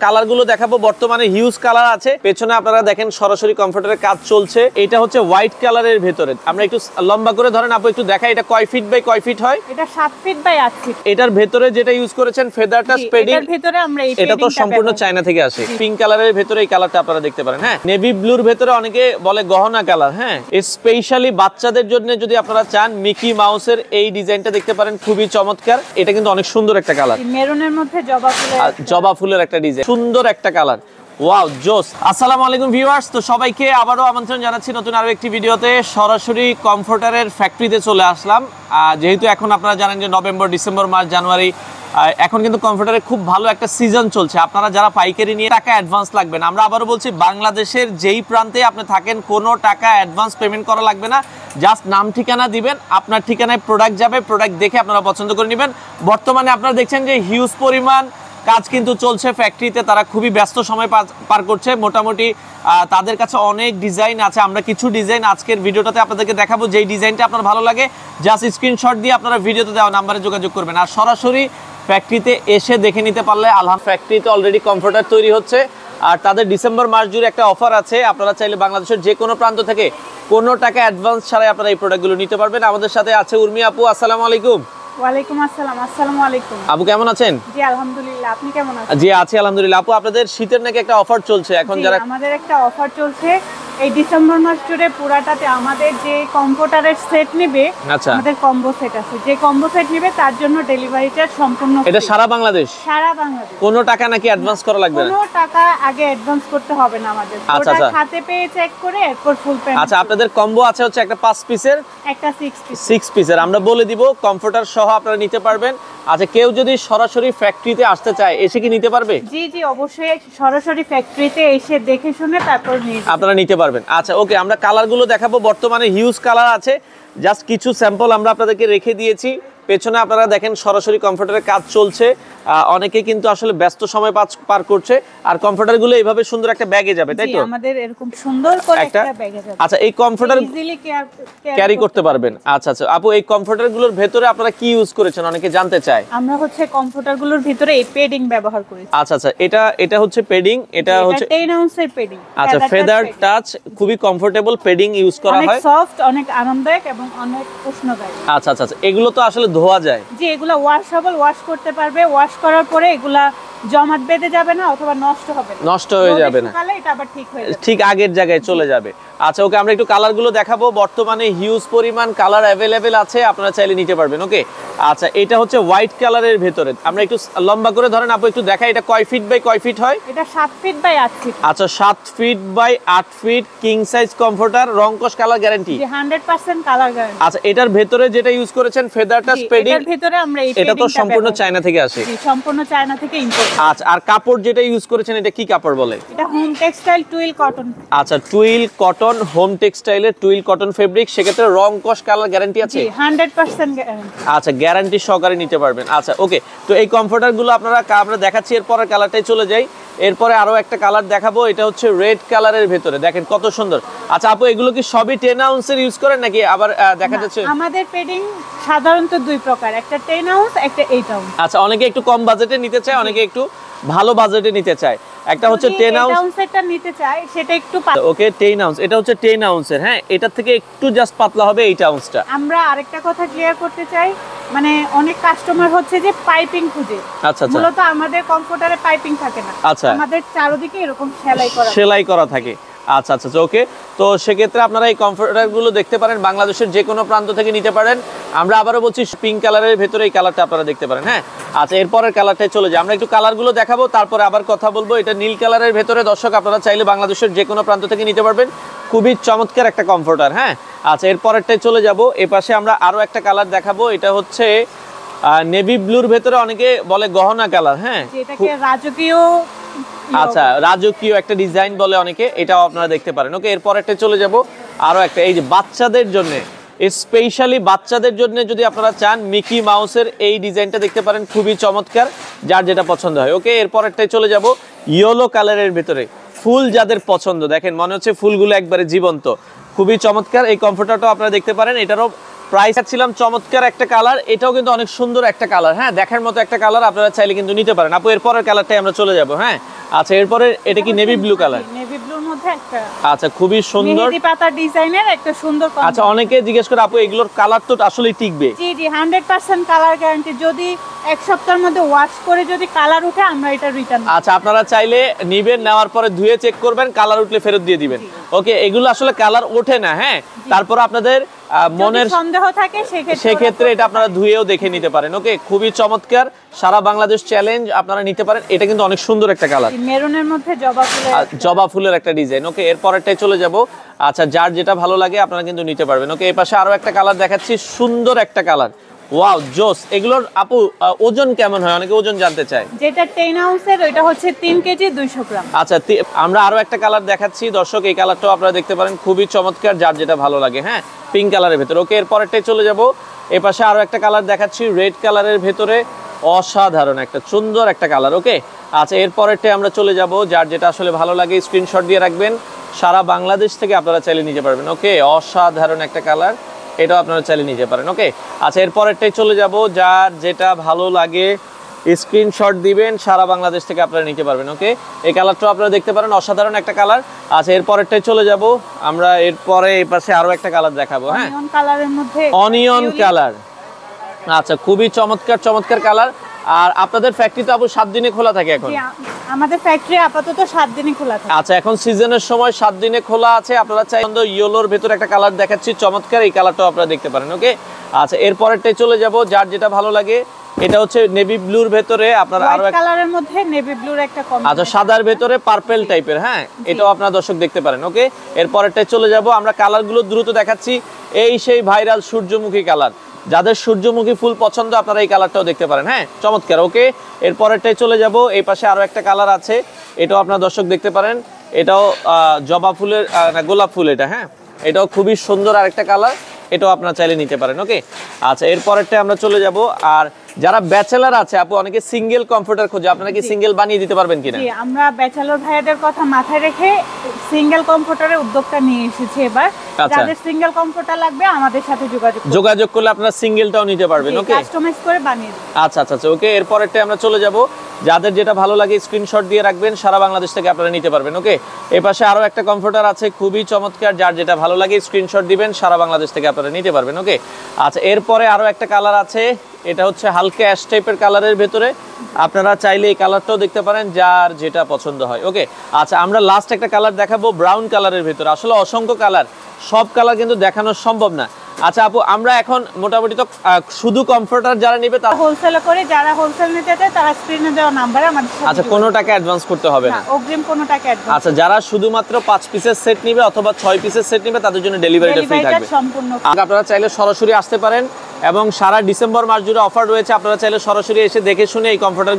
কালারগুলো দেখাবো, বর্তমানে হিউজ কালার আছে। পেছনে আপনারা দেখেন সরাসরি কমফোর্টারের কাজ চলছে। এটা হচ্ছে হোয়াইট কালারের ভেতরে। আমরা একটু লম্বা করে ধরেন আপু, একটু দেখাই এটা কয় ফিট বাই কয় ফিট হয়। এটা 7 ফিট বাই 8 ফিট। এটার ভেতরে যেটা ইউজ করেছেন ফেদার টাচ পেডিং, এটার ভেতরে আমরা এই এটা তো সম্পূর্ণ চায়না থেকে আসে। পিঙ্ক কালারের ভেতরে এই কালারটা আপনারা দেখতে পারেন। হ্যাঁ, নেভি ব্লুর ভেতরে অনেকে বলে গহনা কালার। হ্যাঁ, স্পেশালি বাচ্চাদের জন্য যদি আপনারা চান মিকি মাউসের এই ডিজাইনটা দেখতে পারেন, খুবই চমৎকার। এটা কিন্তু অনেক সুন্দর একটা কালার, মেরুনের মধ্যে জবা ফুলের একটা ডিজাইন, সুন্দর একটা কালার। ওয়াও, জোস। আসসালামু আলাইকুম ভিউয়ার্স, তো সবাইকে আবারও আমন্ত্রণ জানাচ্ছি নতুন আরো একটি ভিডিওতে। সরাসরি কমফোর্টারের ফ্যাক্টরিতে চলে আসলাম। যেহেতু এখন আপনারা জানেন যে নভেম্বর, ডিসেম্বর, মার্চ, জানুয়ারি, এখন কিন্তু কমফোর্টারে খুব ভালো একটা সিজন চলছে। আপনারা যারা পাইকারি নিয়ে টাকা অ্যাডভান্স লাগবে না, আমরা আবারও বলছি বাংলাদেশের যেই প্রান্তে আপনি থাকেন কোনো টাকা অ্যাডভান্স পেমেন্ট করা লাগবে না। জাস্ট নাম ঠিকানা দিবেন, আপনার ঠিকানায় প্রোডাক্ট যাবে, প্রোডাক্ট দেখে আপনারা পছন্দ করে নেবেন। বর্তমানে আপনারা দেখছেন যে হিউজ পরিমাণ কাজ কিন্তু চলছে ফ্যাক্টরিতে, তারা খুবই ব্যস্ত সময় পার করছে। মোটামুটি তাদের কাছে অনেক ডিজাইন আছে। আমরা কিছু ডিজাইন আজকের ভিডিওটাতে আপনাদেরকে দেখাবো। যেই ডিজাইনটা আপনার ভালো লাগে জাস্ট স্ক্রিনশট দিয়ে আপনারা ভিডিওতে দেওয়া নাম্বারে যোগাযোগ করবেন। আর সরাসরি ফ্যাক্টরিতে এসে দেখে নিতে পারলে ফ্যাক্টরিতে অলরেডি কমফোর্টার তৈরি হচ্ছে। আর তাদের ডিসেম্বর মাস জুড়ে একটা অফার আছে। আপনারা চাইলে বাংলাদেশের যে কোনো প্রান্ত থেকে কোনো টাকা অ্যাডভান্স ছাড়াই আপনারা এই প্রোডাক্টগুলো নিতে পারবেন। আমাদের সাথে আছে উর্মি আপু। আসসালামু আলাইকুম। ওয়ালাইকুম আসসালাম। আসসালামু আলাইকুম আপু, কেমন আছেন? জি আলহামদুলিল্লাহ, আপনি কেমন আছেন? জি আছি আলহামদুলিল্লাহ। আপু, আপনাদের শীতের নাকি একটা অফার চলছে এখন? যারা আমাদের একটা অফার চলছে এই ডিসেম্বর মাস জুড়ে পুরাটাতে। আমাদের যে কমফোর্টারের সেট নেবে, আমাদের কম্বো সেট আছে, যে কম্বো সেট নেবে তার জন্য ডেলিভারি চার্জ সম্পূর্ণ। এটা সারা বাংলাদেশ? সারা বাংলাদেশ। কোনো টাকা নাকি অ্যাডভান্স করা লাগবে না? কোনো টাকা আগে অ্যাডভান্স করতে হবে না আমাদের। আচ্ছা আচ্ছা, হাতে পেয়ে চেক করে এরপর ফুল পেমেন্ট। আচ্ছা, আপনাদের কম্বো আছে হচ্ছে একটা 5 পিসের, একটা 6 পিসের। আমরা বলে দিব কমফোর্টার সহ আপনারা নিতে পারবেন। আচ্ছা, কেউ যদি সরাসরি ফ্যাক্টরিতে আসতে চায় এসে কি নিতে পারবে? জি জি অবশ্যই, সরাসরি ফ্যাক্টরিতে এসে দেখে শুনে তারপর আপনারা নিতে পারবেন। আচ্ছা ওকে, আমরা কালারগুলো দেখাবো। বর্তমানে হিউজ কালার আছে, জাস্ট কিছু স্যাম্পল আমরা আপনাদেরকে রেখে দিয়েছি। পেছনে আপনারা দেখেন সরাসরি কমফোর্টারের কাজ চলছে। অনেকে কিন্তু আসলে ব্যস্ত সময় পার করছে। আর কমফোর্টারগুলো এইভাবে সুন্দর একটা ব্যাগে যাবে, তাই তো? আমাদের এরকম সুন্দর করে একটা ব্যাগে যাবে। আচ্ছা, এই কমফোর্টার ইজিলি ক্যারি করতে পারবেন। আচ্ছা আচ্ছা আপু, এই কমফোর্টারগুলোর ভেতরে আপনারা কি ইউজ করেছেন অনেকে জানতে চায়। আমরা হচ্ছে কমফোর্টারগুলোর ভিতরে এই পেডিং ব্যবহার করেছি। আচ্ছা আচ্ছা, এটা হচ্ছে পেডিং, এটা হচ্ছে 10 আউন্সের পেডিং। আচ্ছা, ফেদার টাচ, খুবই কমফোর্টেবল পেডিং ইউজ করা হয়, অনেক সফট, অনেক আরামদায়ক এবং অনেক উষ্ণদায়ক। আচ্ছা আচ্ছা, এগুলো তো আসলে ধোয়া যায়? জি, এগুলো ওয়াশেবল, ওয়াশ করতে পারবে। ওয়াশ করার পরে এগুলা জমাট বেঁধে যাবে না অথবা নষ্ট হবে না, নষ্ট হয়ে যাবে না, তাহলে এটা আবার ঠিক হয়ে যাবে, ঠিক আগের জায়গায় চলে যাবে। আচ্ছা ওকে, আমরা একটু কালারগুলো দেখাবো। বর্তমানে হিউজ পরিমাণ কালার অ্যাভেলেবেল আছে, আপনারা চাইলে নিতে পারবেন। ওকে, আচ্ছা, এটা হচ্ছে হোয়াইট কালারের ভেতরে। আমরা একটু লম্বা করে ধরেন আপু, একটু দেখাই এটা কয় ফিট বাই কয় ফিট হয়। এটা 7 ফিট বাই 8 ফিট। আচ্ছা, 7 feet by 8 feet, king size comforter, রংকশ কালার গ্যারান্টি। জি 100% কালার গ্যারান্টি। আচ্ছা, এটার ভেতরে যেটা ইউজ করেছেন ফেদার টাচ পেডিং, এর ভিতরে আমরা এই এটা তো সম্পূর্ণ চায়না থেকে আসে? জি, সম্পূর্ণ চায়না থেকে ইম্পোর্ট। আচ্ছা, আর কাপড় যেটা ইউজ করেছেন এটা কি কাপড় বলে? এটা হোম টেক্সটাইল টুইল কটন। আচ্ছা, টুইল কটন, হোম টেক্সটাইলের টুইল কটন ফেব্রিক। সেক্ষেত্রে রংকশ কালার গ্যারান্টি আছে? জি 100% গ্যারান্টি। আচ্ছা, গ্যারান্টি সহকারে নিতে পারবেন। আচ্ছা ওকে, তো এই কমফোর্টারগুলো আমরা দেখাচ্ছি। এরপরের কালারটাই চলে যাই। এরপরে আরো একটা কালার দেখাবো, এটা হচ্ছে রেড কালারের ভেতরে, দেখেন কত সুন্দর। আচ্ছা আপু, এগুলো কি সবই 10 আউন্সের ইউজ করেন নাকি আবার দেখা যাচ্ছে? আমাদের পেডিং সাধারণত দুই প্রকার, একটা 10 আউন্স, একটা 8 আউন্স। আচ্ছা, অনেকে একটু কম বাজেটে নিতে চায়, অনেকে একটু ভালো বাজেটে নিতে চায়। একটা হচ্ছে 10 আউন্সেরটা নিতে চাই, সেটা একটু ওকে 10 আউন্স, এটা হচ্ছে 10 আউন্সের। হ্যাঁ, এটা থেকে একটু জাস্ট পাতলা হবে 8 আউন্সটা। আমরা আরেকটা কথা ক্লিয়ার করতে চাই, মানে অনেক কাস্টমার হচ্ছে যে পাইপিং খুঁজে। আচ্ছা আচ্ছা, মূলত আমাদের কমফোর্টারে পাইপিং থাকে না। আচ্ছা, আমাদের চারদিকে এরকম সেলাই করা থাকে। আচ্ছা আচ্ছা ওকে, তো সেক্ষেত্রে আপনারা এই কমফোর্টারগুলো দেখতে পারেন, বাংলাদেশের যে কোনো প্রান্ত থেকে নিতে পারেন। আমরা আবারও বলছি পিঙ্ক কালারের ভেতরে এই কালারটা আপনারা দেখতে পারেন। হ্যাঁ, আচ্ছা, এরপরের কালারটাই চলে যায়। আমরা একটু কালারগুলো দেখাবো, তারপরে আবার কথা বলবো। এটা নীল কালারের ভেতরে। দর্শক, আপনারা চাইলে বাংলাদেশের যে কোনো প্রান্ত থেকে নিতে পারবেন। খুবই চমৎকার একটা কমফোর্টার। হ্যাঁ, আচ্ছা, এরপরেরটাই চলে যাব। এপাশে আমরা আরো একটা কালার দেখাবো, এটা হচ্ছে নেভি ব্লুর ভেতরে অনেকে বলে গহনা কালার। হ্যাঁ, এটাকে রাজকীয়, আচ্ছা, রাজকীয় একটা ডিজাইন বলে অনেকে, এটাও আপনারা দেখতে পারেন। ওকে, এরপর একটা চলে যাব আরো একটা, এই যে বাচ্চাদের জন্য, স্পেশালি বাচ্চাদের জন্য যদি আপনারা চান মিকি মাউসের এই ডিজাইনটা দেখতে পারেন, খুবই চমৎকার, যার যেটা পছন্দ হয়। ওকে, এরপর একটাই চলে যাব ইয়েলো কালারের ভেতরে, ফুল যাদের পছন্দ, দেখেন মনে হচ্ছে ফুলগুলো একবারে জীবন্ত, খুবই চমৎকার। এই কমফোর্টারটাও আপনারা দেখতে পারেন, এটারও প্রাইস ছিলাম চমৎকার একটা কালার, এটাও কিন্তু অনেক সুন্দর একটা কালার, হ্যাঁ দেখার মতো একটা কালার, আপনারা চাইলে কিন্তু নিতে পারেন। আপু এরপরের কালারটাই আমরা চলে যাব। হ্যাঁ আচ্ছা, এরপরে এটা কি নেভি ব্লু কালার? নেভি ব্লুর মধ্যে একটা আচ্ছা খুবই সুন্দর মেহেদি পাতা ডিজাইনের একটা সুন্দর কম্বো। আচ্ছা অনেকে জিজ্ঞেস করে আপু এগুলোর কালার তো আসলেই টিকবে? জি জি 100% কালার গ্যারান্টি। যদি এক সপ্তাহের মধ্যে ওয়াশ করে যদি কালার উঠে আমরা এটা রিটার্ন। আচ্ছা আপনারা চাইলে নিবেন, নেওয়ার পরে ধুয়ে চেক করবেন, কালার উঠলে ফেরত দিয়ে দিবেন। ওকে, এগুলো আসলে কালার ওঠে না, হ্যাঁ তারপর আপনাদের মনের সন্দেহ থাকে সেক্ষেত্রে এটা আপনারা ধুয়েও দেখে নিতে পারেন। ওকে, খুবই চমৎকার, সারা বাংলাদেশ চ্যালেঞ্জ, আপনারা নিতে পারেন। এটা কিন্তু অনেক সুন্দর একটা কালার, মেরুনের মধ্যে জবা ফুলের একটা ডিজাইন। ওকে, এরপরেরটাই চলে যাব। আচ্ছা যার যেটা ভালো লাগে আপনারা কিন্তু নিতে পারবেন। ওকে, এই পাশে আরো একটা কালার দেখাচ্ছি, সুন্দর একটা কালার, ওয়াও জোস। এগুলোর আপু ওজন কেমন হয়? অনেকে ওজন জানতে চায়। যেটা 10 আউন্সের ওইটা হচ্ছে 3 কেজি 200 গ্রাম। আচ্ছা আমরা আরো একটা কালার দেখাচ্ছি দর্শক, এই কালারটাও আপনারা দেখতে পারেন, খুবই চমৎকার, যার যেটা ভালো লাগে। হ্যাঁ পিঙ্ক কালারের ভেতরে। ওকে, এরপরেরটাই চলে যাব। এই পাশে আরো একটা কালার দেখাচ্ছি, রেড কালারের ভেতরে, অসাধারণ একটা সুন্দর একটা কালার। ওকে আচ্ছা, এরপরেরটাই আমরা চলে যাব। যার যেটা আসলে ভালো লাগে স্ক্রিনশট দিয়ে রাখবেন, সারা বাংলাদেশ থেকে আপনারা চাইলে নিতে পারবেন। ওকে, অসাধারণ একটা কালার, এটাও আপনারা চাইলে নিতে পারেন। ওকে আচ্ছা, এরপরেরটাই চলে যাব। যার যেটা ভালো লাগে স্ক্রিনশট দিবেন, সারা বাংলাদেশ থেকে আপনারা নিতে পারবেন। ওকে, এই কালারটাও আপনারা দেখতে পারেন, অসাধারণ একটা কালার। আচ্ছা এরপরেরটাই চলে যাব আমরা। এরপরে এই পাশে আরো একটা কালার দেখাবো। হ্যাঁ অনিয়ন কালারের মধ্যে, অনিয়ন কালার। আচ্ছা খুবই চমৎকার চমৎকার কালার। আর আপনাদের ফ্যাক্টরি তো আপু 7 দিনে খোলা থাকে এখন? আমাদের ফ্যাক্টরি আপাতত 7 দিনে খোলা থাকে। আচ্ছা এখন সিজনের সময় 7 দিনে খোলা আছে। আপনারা চাইলে ইয়েলোর ভেতরে একটা কালার দেখাচ্ছি, চমৎকার, এই কালারটাও আপনারা দেখতে পারেন। ওকে আচ্ছা, এরপরেরটাই চলে যাব। যার যেটা ভালো লাগে, এটা হচ্ছে নেভি ব্লুর ভেতরে, আপনারা আরো একটা কালারের মধ্যে নেভি ব্লুর একটা কম্বো। আচ্ছা সাদার ভেতরে পার্পল টাইপের, হ্যাঁ এটাও আপনারা দর্শক দেখতে পারেন। ওকে, এরপরেরটাই চলে যাব। আমরা কালারগুলো দ্রুত দেখাচ্ছি। এই সেই ভাইরাল সূর্যমুখী কালার, যাদের সূর্যমুখী ফুল পছন্দ আপনারা এই কালারটাও দেখতে পারেন। হ্যাঁ চমৎকার। ওকে, এরপরেরটাই চলে যাব। এই পাশে আরো একটা কালার আছে, এটাও আপনারা দর্শক দেখতে পারেন। এটাও জবা ফুলের না গোলাপ ফুল, এটা হ্যাঁ এটাও খুবই সুন্দর আরেকটা কালার, এটাও আপনারা চাইলে নিতে পারেন। ওকে আচ্ছা, এরপরেরটাই আমরা চলে যাব। আর যারা ব্যাচেলার আছে আপু, অনেকে সিঙ্গেল কমফোর্টার খোঁজে, আপনারা কি সিঙ্গেল বানিয়ে দিতে পারবেন কিনা? জি, আমরা ব্যাচেলর ভাইয়াদের কথা মাথায় রেখে সিঙ্গেল কমফোর্টারের উদ্যোগটা নিয়ে এসেছি এবার। যাদের সিঙ্গেল কমফোর্টার লাগবে আমাদের সাথে যোগাযোগ করলে আপনারা সিঙ্গেলটাও নিতে পারবেন। ওকে, কাস্টমাইজ করে বানিয়ে দিই। আচ্ছা আচ্ছা ওকে, এরপরেরটাই আমরা চলে যাব। যাদের যেটা ভালো লাগে স্ক্রিনশট দিয়ে রাখবেন, সারা বাংলাদেশ থেকে আপনারা নিতে পারবেন। ওকে, এই পাশে আরো একটা কমফোর্টার আছে, খুবই চমৎকার, যার যেটা ভালো লাগে স্ক্রিনশট দিবেন, সারা বাংলাদেশ থেকে আপনারা নিতে পারবেন। ওকে আচ্ছা, এরপরে আরো একটা কালার আছে, এটা হচ্ছে হালকা অ্যাশ টাইপের কালারের ভেতরে, আপনারা চাইলে এই কালারটাও দেখতে পারেন, যার যেটা পছন্দ হয়। ওকে আচ্ছা, আমরা লাস্ট একটা কালার দেখাবো ব্রাউন কালারের ভেতরে। আসলে অসংখ্য কালার, সব কালার কিন্তু দেখানো সম্ভব না। আচ্ছা আপু, আমরা এখন মোটামুটি তো শুধু কমফোর্টার যারা নেবে তারা হোলসেল করে, যারা হোলসেল নিতে চায় তারা স্ক্রিনে দেওয়া নম্বরে আমাদের সাথে। আচ্ছা, কোনো টাকা অ্যাডভান্স করতে হবে না? অগ্রিম কোনো টাকা অ্যাডভান্স। আচ্ছা, যারা শুধুমাত্র 5 পিসের সেট নেবে অথবা 6 পিসের সেট নেবে তাদের জন্য ডেলিভারিটা ফ্রি থাকবে সম্পূর্ণ। আপনারা চাইলে সরাসরি আসতে পারেন এবং সারা ডিসেম্বর মাস জুড়ে অফার রয়েছে। আপনারা চাইলে সরাসরি এসে দেখে শুনে এই কমফোর্টার